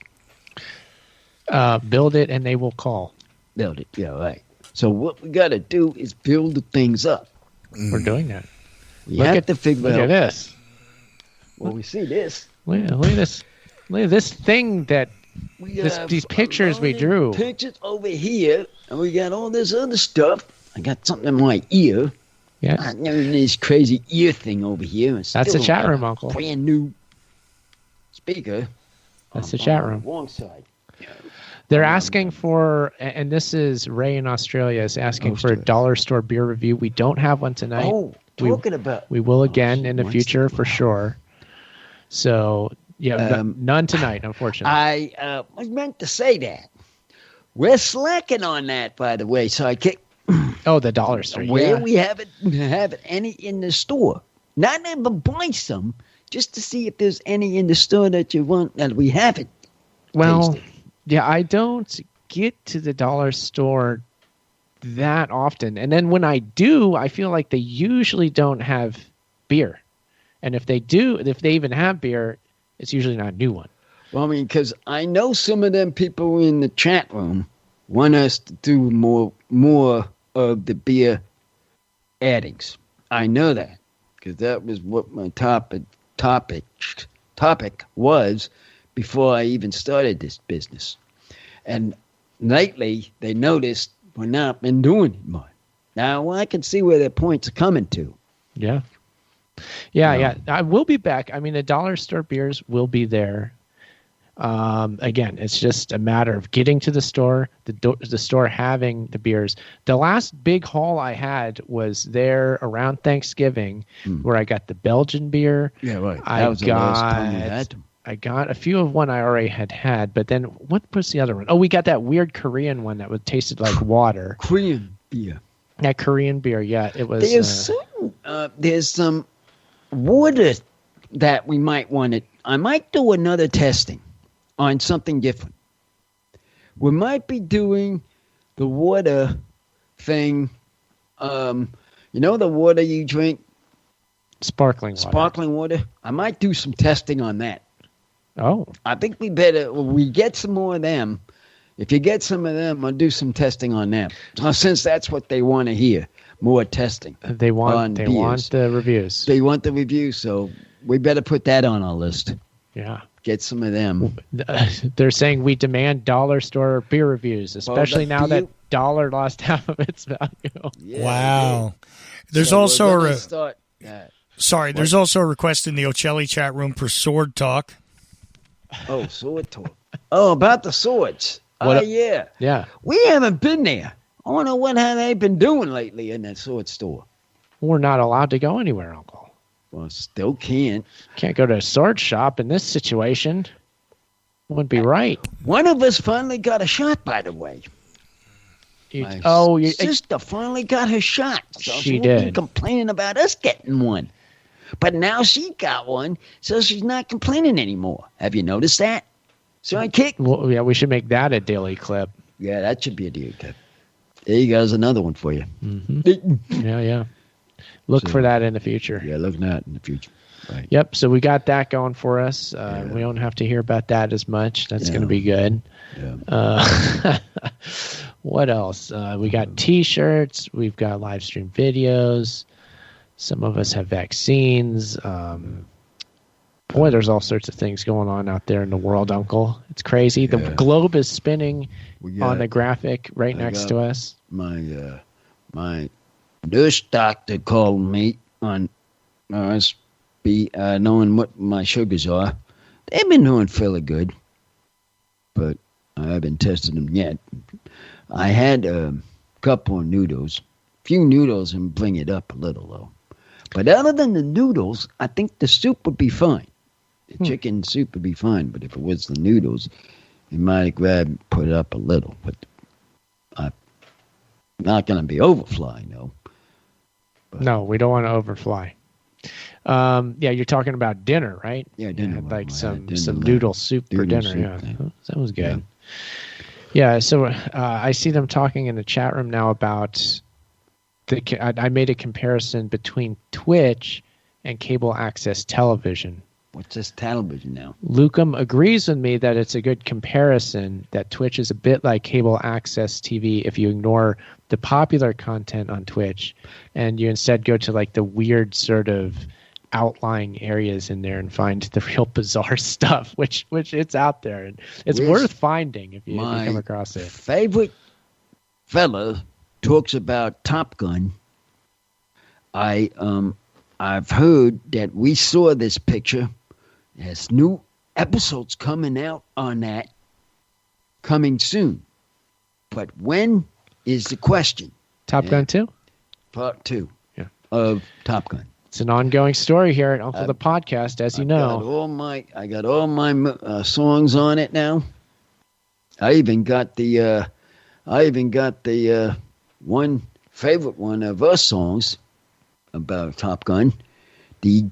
Build it and they will call. Build it, yeah, right. So what we got to do is build the things up. We're doing that. We have to figure out. Look at this. Well, we see this. Look at this. Look at this thing that these pictures we drew. Pictures over here, and we got all this other stuff. I got something in my ear. Yeah. I know this crazy ear thing over here. That's the chat room, Uncle. Brand new speaker. That's the chat room. Wrong side. They're asking for, and this is Ray in Australia, is asking for a dollar store beer review. We don't have one tonight. Oh, we will again in the future for sure. So, none tonight, unfortunately. I was meant to say that. We're slacking on that, by the way, sidekick. Oh, the dollar store. Where we haven't any in the store. Not ever buy some, just to see if there's any in the store that you want that we haven't. Well, tasted. Yeah, I don't get to the dollar store that often. And then when I do, I feel like they usually don't have beer. And if they do, if they even have beer, it's usually not a new one. Well, because I know some of them people in the chat room want us to do more of the beer addings. I know that because that was what my topic was before I even started this business. And lately, they noticed we're not been doing it much. Now, I can see where their points are coming to. Yeah. Yeah. I will be back. The dollar store beers will be there. Again, it's just a matter of getting to the store, the store having the beers. The last big haul I had was there around Thanksgiving, where I got the Belgian beer. Yeah, right. That was the last time we had them. I got a few of one I already had, but then what was the other one? Oh, we got that weird Korean one that tasted like water. Korean beer. That Korean beer, yeah, it was. There's some water that we might want to. I might do another testing on something different. we might be doing the water thing. The water you drink? Sparkling water. Sparkling water. I might do some testing on that. Oh. I think we get some more of them. If you get some of them, I'll do some testing on them. Since that's what they want to hear, more testing. They want the reviews. They want the reviews, so we better put that on our list. Yeah. Get some of them. They're saying we demand dollar store beer reviews, especially now that dollar lost half of its value. Yeah, wow. yeah. There's So also we're gonna start, there's also a request in the Ochelli chat room for sword talk. Oh, sword talk. Oh, about the swords. Yeah. Yeah. We haven't been there. I wonder what have they been doing lately in that sword store. We're not allowed to go anywhere, Uncle. Well, still can't. Can't go to a sword shop in this situation. Wouldn't be right. One of us finally got a shot, by the way. My sister finally got her shot. So she won't be did. complaining about us getting one. But now she got one, so she's not complaining anymore. Have you noticed that? Sidekick? Well, yeah, we should make that a daily clip. Yeah, that should be a daily clip. There you go. There's another one for you. Mm-hmm. Yeah. Look for that in the future. Yeah, look for that in the future. Right. Yep. So we got that going for us. We don't have to hear about that as much. That's going to be good. Yeah. What else? We got T-shirts. We've got live stream videos. Some of us have vaccines. Boy, there's all sorts of things going on out there in the world, Uncle. It's crazy. The globe is spinning on the graphic right next to us. My nurse doctor called me on knowing what my sugars are. They've been doing fairly good, but I haven't tested them yet. I had a couple of noodles, few noodles, and bring it up a little though. But other than the noodles, I think the soup would be fine. The chicken soup would be fine, but if it was the noodles, you might put it up a little. But I'm not going to be overflying, though. But no, we don't want to overfly. You're talking about dinner, right? Yeah, dinner. Like some noodle soup for dinner. Soup, yeah, that was good. Yeah, so I see them talking in the chat room now about I made a comparison between Twitch and cable access television. What's this television now? Lucum agrees with me that it's a good comparison, that Twitch is a bit like cable access TV if you ignore the popular content on Twitch and you instead go to like the weird sort of outlying areas in there and find the real bizarre stuff, which it's out there. And it's worth finding if you come across it. Favorite fella talks about Top Gun. I've heard that we saw this picture. There's new episodes coming out on that coming soon. But when is the question? Top Gun 2? Part 2 of Top Gun. It's an ongoing story here at Uncle the Podcast, as you know. I got all my songs on it now. I even got the one favorite one of our songs about Top Gun, the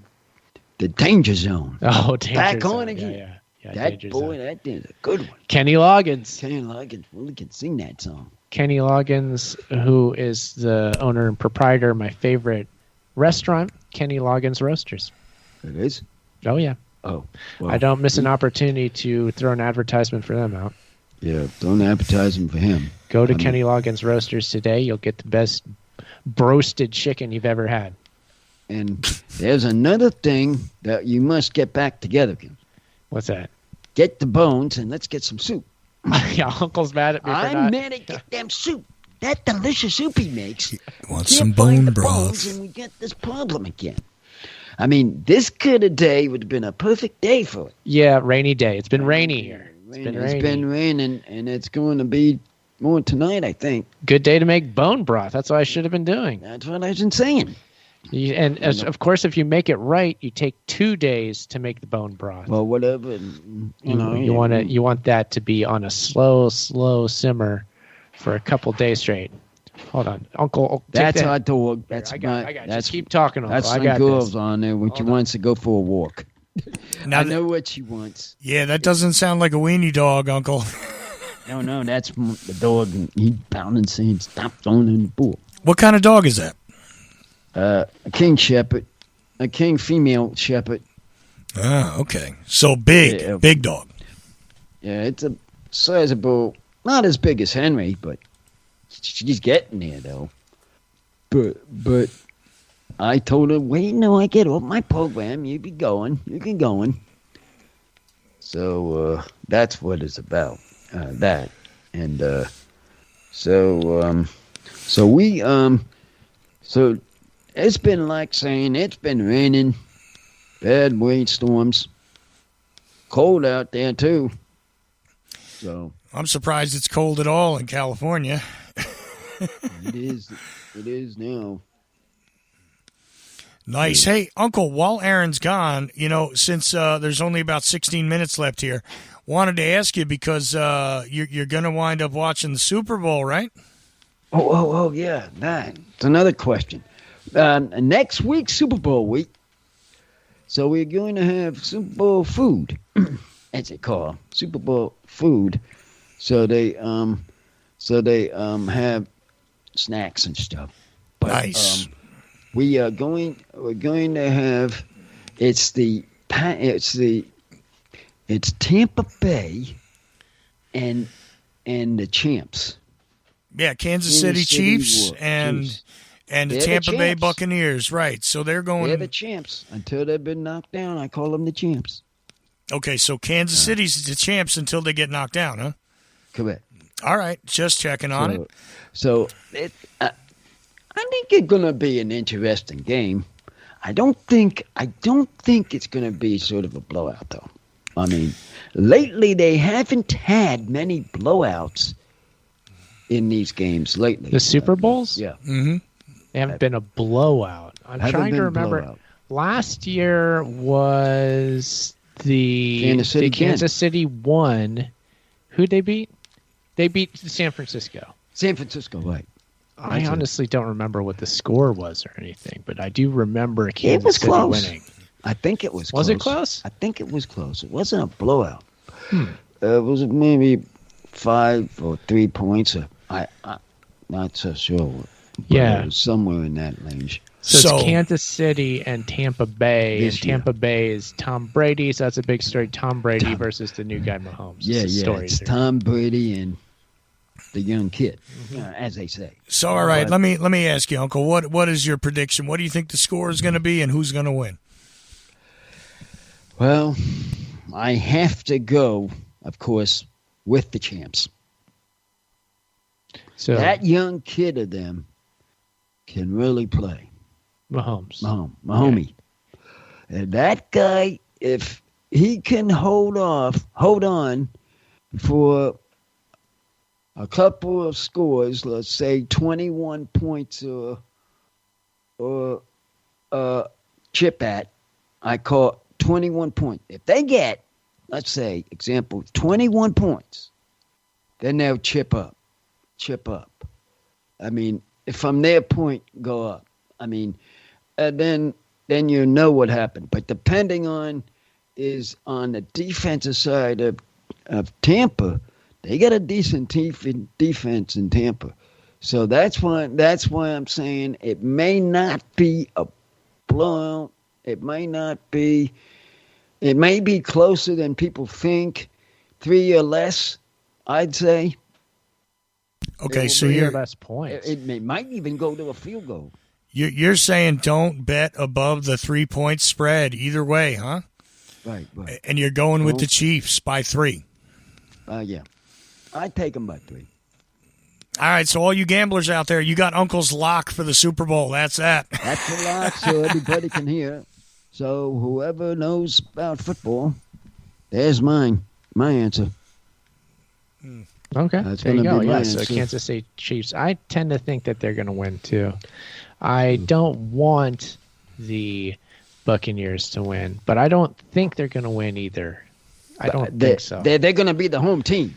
Danger Zone. Oh, Danger Back Zone. on again. Yeah, that is a good one. Kenny Loggins really can sing that song. Kenny Loggins, who is the owner and proprietor of my favorite restaurant, Kenny Loggins Roasters. It is? Oh, yeah. Oh. Well, I don't miss an opportunity to throw an advertisement for them out. Yeah, don't advertise them for him. Go to Kenny Loggins Roasters today. You'll get the best broasted chicken you've ever had. And there's another thing that you must get back together, Kim. What's that? Get the bones and let's get some soup. Yeah, Uncle's mad at me for I'm mad at get them soup. That delicious soup he makes. Want some bone broth. And we get this problem again. I mean, this kind of day would have been a perfect day for it. Yeah, rainy day. It's been rainy here. It's been raining, and it's going to be more tonight, I think. Good day to make bone broth. That's what I should have been doing. That's what I've been saying. And of course, if you make it right, you take 2 days to make the bone broth. Well, whatever. You want that to be on a slow simmer for a couple days straight. Hold on, Uncle. That's our dog. That's I got. Just keep talking, Uncle. That's my girl's on there when she wants to go for a walk. Now I know what she wants. Yeah, that doesn't sound like a weenie dog, Uncle. No, that's the dog, and he's pounding, saying, "Stop throwing in the pool." What kind of dog is that? A king shepherd, a king female shepherd. Ah, okay. So big, big dog. Yeah, it's a sizable, not as big as Henry, but she's getting there though. But I told her, wait, no, I get off my program. You can going. So that's what it's about. That and so it's been like saying it's been raining, bad wind storms, cold out there too. So I'm surprised it's cold at all in California. It is now. Nice. Hey, Uncle, while Aaron's gone, since there's only about 16 minutes left here, wanted to ask you because you're going to wind up watching the Super Bowl, right? Oh, yeah. That's another question. Next week, Super Bowl week. So we're going to have Super Bowl food, as they call Super Bowl food. So they have snacks and stuff. But, nice. We're going to have it's Tampa Bay and the champs. Yeah, Kansas City Chiefs and the Tampa Bay Buccaneers, right? So they're going. They're the champs until they've been knocked down. I call them the champs. Okay, so Kansas City's the champs until they get knocked down, huh? Correct. All right, just checking on it. So I think it's going to be an interesting game. I don't think it's going to be sort of a blowout, though. I mean, lately they haven't had many blowouts in these games lately. The Super Bowls? Yeah. Mm-hmm. They haven't been a blowout. I'm trying to remember. Blowout. Last year was the Kansas City won. Who'd they beat? They beat San Francisco. San Francisco, right. I honestly don't remember what the score was or anything, but I do remember Kansas City winning. I think it was close. Was it close? I think it was close. It wasn't a blowout. It was maybe 5 or 3 points. I'm not so sure. Yeah. It was somewhere in that range. So it's Kansas City and Tampa Bay. And Tampa Bay is Tom Brady, so that's a big story. Tom Brady versus the new guy, Mahomes. Yeah. It's Tom Brady and the young kid, as they say. So, all right, let me ask you, Uncle, what is your prediction? What do you think the score is going to be, and who's going to win? Well, I have to go, of course, with the champs. So that young kid of them can really play. Mahomie. Yeah. And that guy, if he can hold on for a couple of scores, let's say 21 points or chip at, I call it 21 points. If they get, let's say, example, 21 points, then they'll chip up. I mean, if from their point go up, I mean, then you know what happened. But depending on the defensive side of Tampa, they got a decent defense in Tampa. So that's why I'm saying it may not be a blowout. It may be closer than people think. 3 or less, I'd say. Okay, so you're less points. It might even go to a field goal. You're saying don't bet above the 3-point spread either way, huh? Right. And you're going with the Chiefs by 3. Yeah. I'd take them by 3. All right, so all you gamblers out there, you got Uncle's lock for the Super Bowl. That's that. That's a lock so everybody can hear. So whoever knows about football, there's my answer. Okay, That's there you go. Yeah, answer. so Kansas City Chiefs. I tend to think that they're going to win, too. I don't want the Buccaneers to win, but I don't think they're going to win either. I don't think so. They're going to be the home team.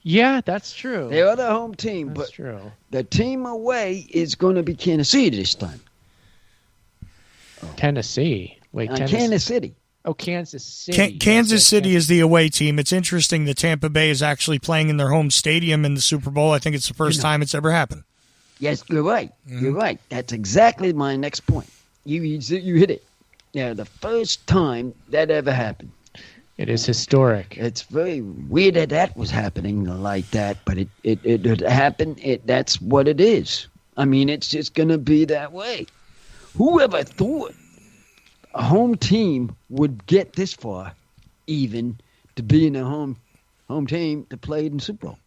Yeah, that's true. They are the home team, That's but true. the team away is going to be Kansas City this time. Tennessee. Wait, Kansas City. Oh, Kansas City. Kansas City is the away team. It's interesting that Tampa Bay is actually playing in their home stadium in the Super Bowl. I think it's the first time it's ever happened. Yes, you're right. You're right. That's exactly my next point. You hit it. Yeah, the first time that ever happened. It is historic. It's very weird that was happening like that, but it happened. That's what it is. I mean, it's just going to be that way. Whoever thought a home team would get this far, even to be in a home team to play in the Super Bowl?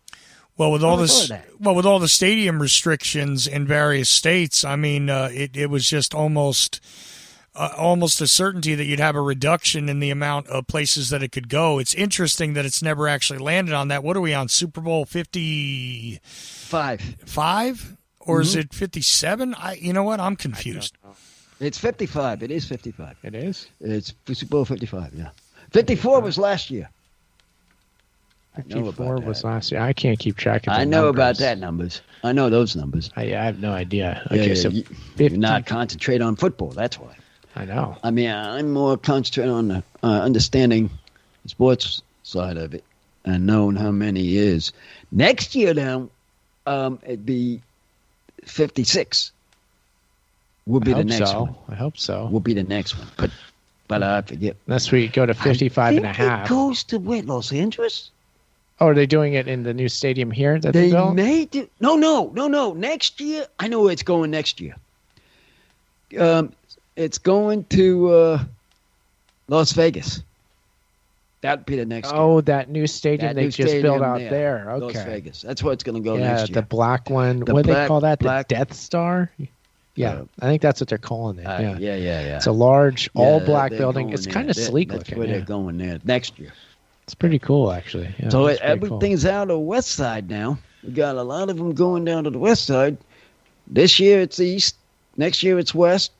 Well, with all the stadium restrictions in various states, I mean, it was just almost a certainty that you'd have a reduction in the amount of places that it could go. It's interesting that it's never actually landed on that. What are we on? Super Bowl 55? 5? Or is it 57? You know what? I'm confused. It's 55. It is 55. It is? It's Super Bowl 55, yeah. 54 was last year. 54 was last year. I can't keep track of the I know numbers. about that numbers. I know those numbers. I have no idea. Yeah, Okay, so you're not concentrate on football. That's why. I know. I mean, I'm more concentrated on the, understanding the sports side of it and knowing how many is. Next year, now, it'd be 56. Will be the next one. I hope so. Will be the next one. But I forget. Unless we go to 55 and a half. It goes to where, Los Angeles? Oh, are they doing it in the new stadium here that They built? may do. No. Next year, I know where it's going next year. It's going to Las Vegas. That'd be the next year. Oh, that new stadium they just built out there. Okay. Las Vegas. That's where it's going to go Yeah, next year. the black one. What do they call that? The Death Star? Yeah, I think that's what they're calling it. Yeah. It's a large, all-black they're building. going It's there. kind of sleek That's looking. where Yeah. they're going there next year. It's pretty cool, actually. Yeah, So it's pretty cool. everything's out of the west side now. We got a lot of them going down to the west side. This year it's east. Next year it's west.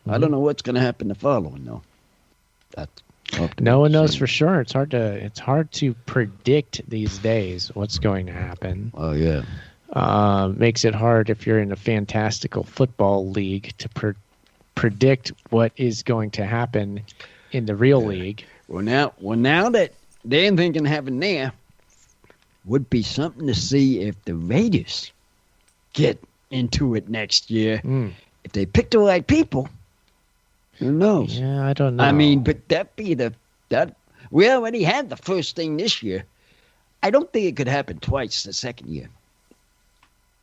I don't know what's going to happen the following, though. No one knows for sure. It's hard to predict these days what's going to happen. Oh, yeah. Makes it hard if you're in a fantastical football league to predict what is going to happen in the real league. Well, now that they're thinking having there would be something to see if the Raiders get into it next year. If they pick the right people, who knows? Yeah, I don't know. I mean, but we already had the first thing this year. I don't think it could happen twice the second year.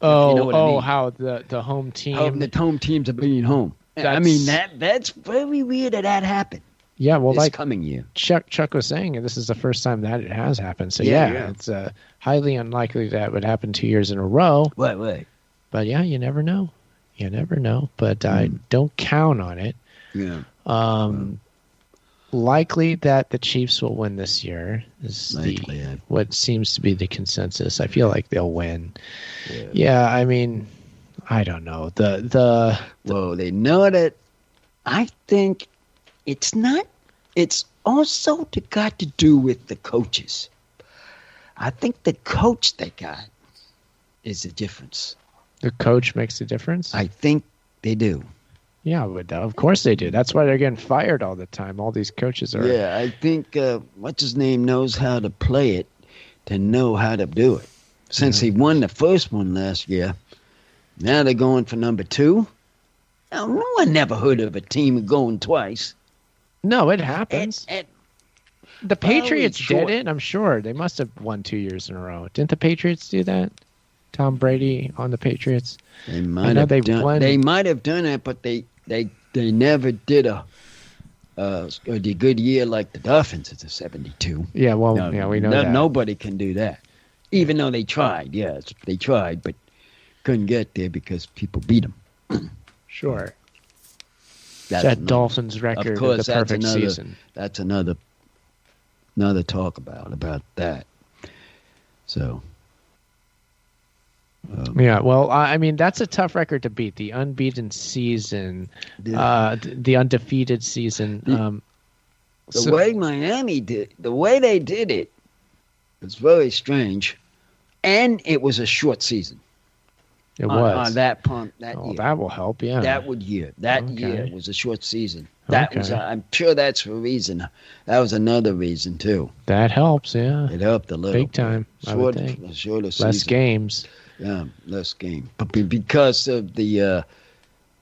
Oh, you know what I mean. How the home team. How the home teams are being home. I mean, that's very weird that happened. Yeah, well, this coming year. Chuck was saying, this is the first time that it has happened. So yeah. It's highly unlikely that would happen 2 years in a row. Right. But yeah, you never know. You never know. But I don't count on it. Yeah. Likely that the Chiefs will win this year is what seems to be the consensus. I feel like they'll win. Yeah, I mean, I don't know. Well, they know that. I think it's not. It's also got to do with the coaches. I think the coach they got is the difference. The coach makes a difference? I think they do. Yeah, but of course they do. That's why they're getting fired all the time. All these coaches are. Yeah, I think what's his name knows how to play it to know how to do it. Since he won the first one last year, now they're going for number 2. Now, no one never heard of a team going twice. No, it happens. The Patriots did it, I'm sure. They must have won 2 years in a row. Didn't the Patriots do that? Tom Brady on the Patriots? They might have done it, but they never did a good year like the Dolphins at the 72. Yeah, well, we know that. Nobody can do that. Even though they tried, yes, they tried, but couldn't get there because people beat them. Sure. That Dolphins record of course, the perfect season. That's another talk about that. So. Yeah, well, I mean, that's a tough record to beat. The unbeaten season, the undefeated season. The way Miami did, the way they did it, was very strange, and it was a short season. It was on that year. That will help. Yeah, That year was a short season. That was, I'm sure that's the reason. That was another reason too. That helps, yeah. It helped a little. Big time. Shorter season. Less games. Yeah, less game. But because of the,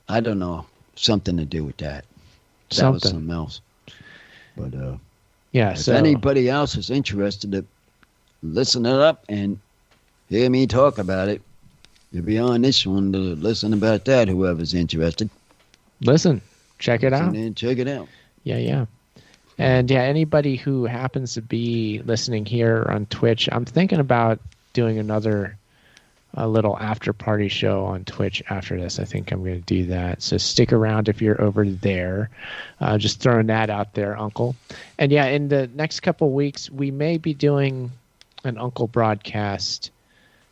I don't know, something to do with that. That was something else. But if anybody else is interested, listen it up and hear me talk about it. You'll be on this one to listen about that. Whoever's interested, listen. Check it out. Check it out. Yeah. And anybody who happens to be listening here on Twitch, I'm thinking about doing a little after party show on Twitch after this. I think I'm going to do that. So stick around if you're over there. Just throwing that out there, Uncle. And in the next couple of weeks, we may be doing an Uncle broadcast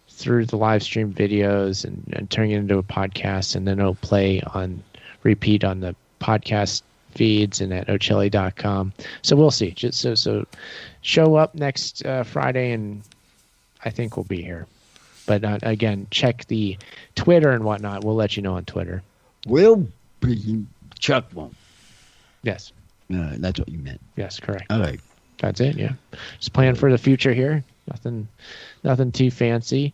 through the live stream videos and turning it into a podcast, and then it'll play on repeat on the podcast feeds and at Ochelli.com. So we'll see. Just so show up next Friday, and I think we'll be here. But again, check the Twitter and whatnot. We'll let you know on Twitter. We'll be. Chuck won't. Yes. That's what you meant. Yes, correct. All right. That's it. Yeah. Just plan for the future here. Nothing too fancy.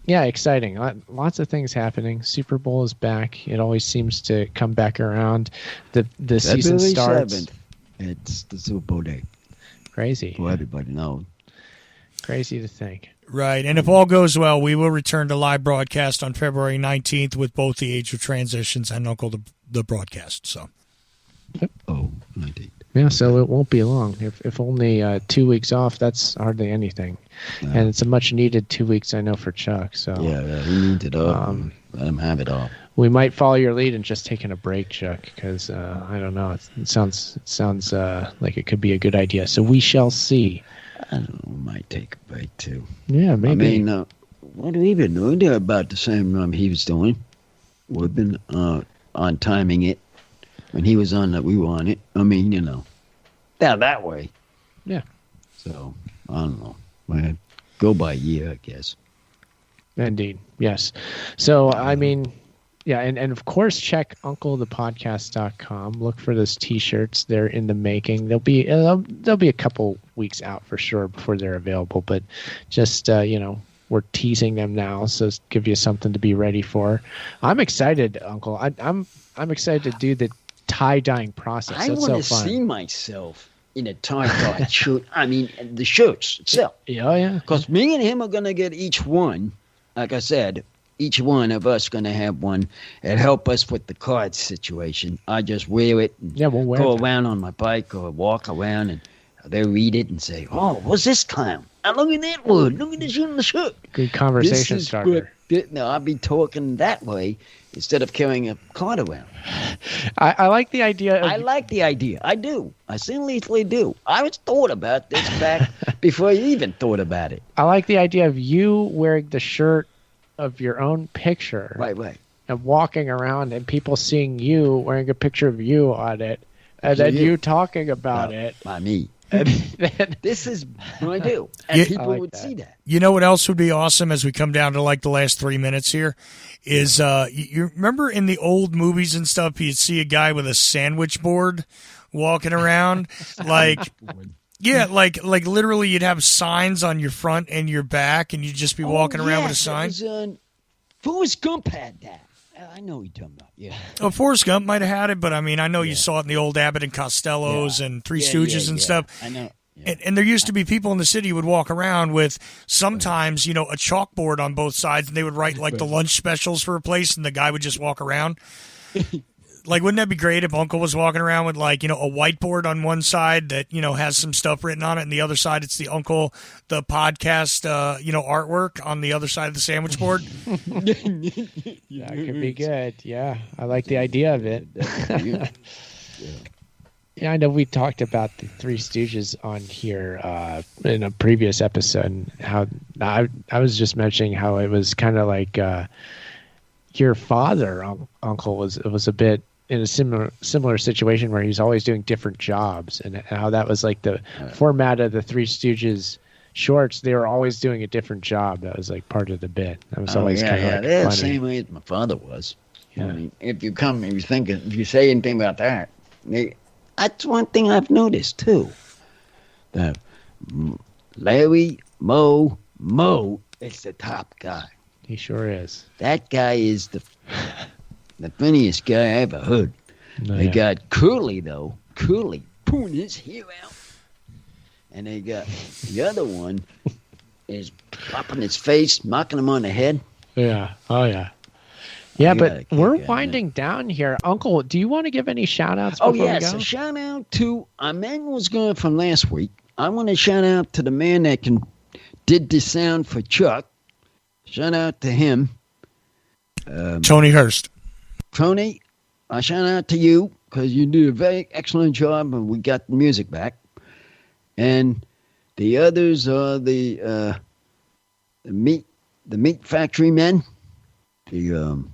Exciting. Lots of things happening. Super Bowl is back. It always seems to come back around. The season starts. 7th. It's the Super Bowl day. Crazy. For everybody knows. Crazy to think. Right. And if all goes well, we will return to live broadcast on February 19th with both the Age of Transitions and Uncle the broadcast. So. Oh, 19th. Yeah, so it won't be long. If only 2 weeks off, that's hardly anything. And it's a much-needed 2 weeks, I know, for Chuck. So yeah, he needs it off. Let him have it off. We might follow your lead and just taking a break, Chuck, because I don't know. It sounds like it could be a good idea. So we shall see. I don't know. Might take a break, too. Yeah, maybe. I mean, what do we even know? They're about the same he was doing. We've been on timing it. When he was on that, we were on it. I mean, that way. Yeah. So, I don't know. Well, go by year, I guess. Indeed. Yes. So, I mean, and of course, check UncleThePodcast.com. Look for those T-shirts. They're in the making. They'll be a couple weeks out for sure before they're available. But just, we're teasing them now, so give you something to be ready for. I'm excited, Uncle. I'm excited to do the tie-dyeing process. I want to see myself in a tie-dye shirt. I mean, the shirts itself. Yeah. Because me and him are going to get each one. Like I said, each one of us going to have one and help us with the card situation. I just wear it and we'll go around on my bike or walk around and they read it and say, oh, what's this clown? And look at that one. Look at this on the shirt. Good conversation starter. I'll be talking that way instead of carrying a card around. I like the idea. I like the idea. I do. I seriously do. I was thought about this back before you even thought about it. I like the idea of you wearing the shirt of your own picture. Right. And walking around and people seeing you wearing a picture of you on it. And then you talking about it. By me. This is what I do. And people would see that. You know what else would be awesome as we come down to like the last 3 minutes here is you remember in the old movies and stuff, you'd see a guy with a sandwich board walking around like literally you'd have signs on your front and your back and you'd just be walking around with a sign. Forrest Gump had that. I know what you're talking about. Yeah. Oh, Forrest Gump might have had it, but I mean, I know you saw it in the old Abbott and Costellos and Three Stooges and stuff. I know. Yeah. And there used to be people in the city who would walk around with sometimes, a chalkboard on both sides, and they would write like the lunch specials for a place, and the guy would just walk around. Like, wouldn't that be great if Uncle was walking around with, like, a whiteboard on one side that, has some stuff written on it, and the other side it's the Uncle, the podcast, artwork on the other side of the sandwich board? That could be good. Yeah, I like the idea of it. Yeah, I know we talked about the Three Stooges on here in a previous episode, and how I was just mentioning how it was kind of like your father, Uncle, was a bit in a similar situation where he's always doing different jobs, and how that was like the format of the Three Stooges shorts. They were always doing a different job. That was like part of the bit. That was always kind of like funny. Same way as my father was. Yeah. I mean, if you say anything about that, that's one thing I've noticed too. That Larry Mo is the top guy. He sure is. That guy is the funniest guy I ever heard. They got Curly, though. Curly pulling his hair out. And they got the other one is popping his face, knocking him on the head. Yeah. Oh, yeah. Yeah, but we're winding down here. Uncle, do you want to give any shout-outs before we go? A shout-out to our man was going from last week. I want to shout-out to the man that did the sound for Chuck. Shout-out to him. Tony Hurst. Tony, I shout-out to you because you did a very excellent job and we got the music back. And the others are the meat factory men. The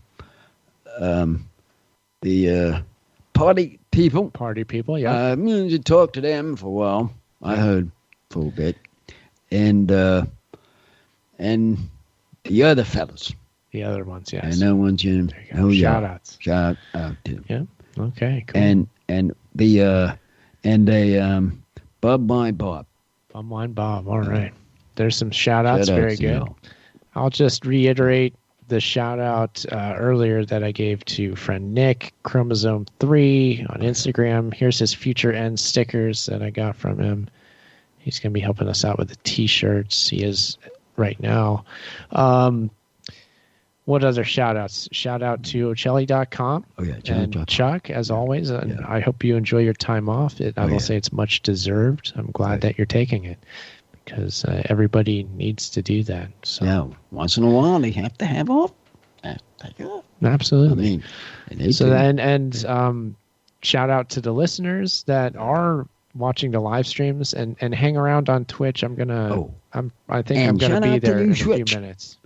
party people. Party people, yeah. I'm going to talk to them for a while. I heard for a bit. And the other fellas. The other ones, yes. And that one's in. Shout outs. Shout out to. Yeah. Okay, cool. And the Bob My Bob. Bob Wine Bob. All right. There's some shout outs. Very good. You. I'll just reiterate the shout out earlier that I gave to friend Nick, Chromosome 3 on Instagram. Here's his Future End stickers that I got from him. He's going to be helping us out with the t-shirts. He is right now. What other shout outs? Shout out to Ochelli.com. Oh, yeah. And Chuck, as always. And I hope you enjoy your time off. I will say it's much deserved. I'm glad that you're taking it because everybody needs to do that. So. Yeah, once in a while they have to have off. Take off. Absolutely. I mean, shout out to the listeners that are watching the live streams and hang around on Twitch. I think I'm gonna be there in a few minutes.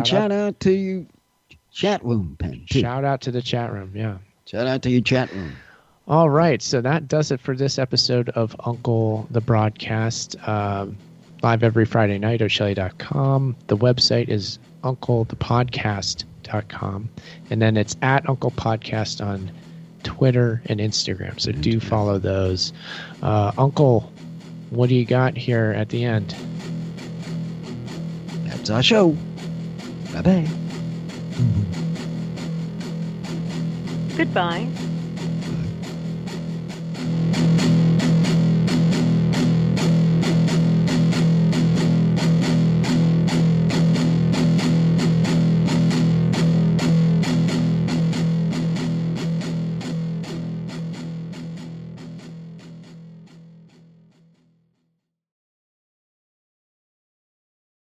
Shout out to you, chat room, Pen. Shout out to the chat room, yeah. Shout out to your chat room. All right, so that does it for this episode of Uncle the Broadcast. Live every Friday night, Ochelli.com. The website is unclethepodcast.com. And then it's at Uncle Podcast on Twitter and Instagram. So do follow those. Uncle, what do you got here at the end? That's our show. Bye-bye. Goodbye.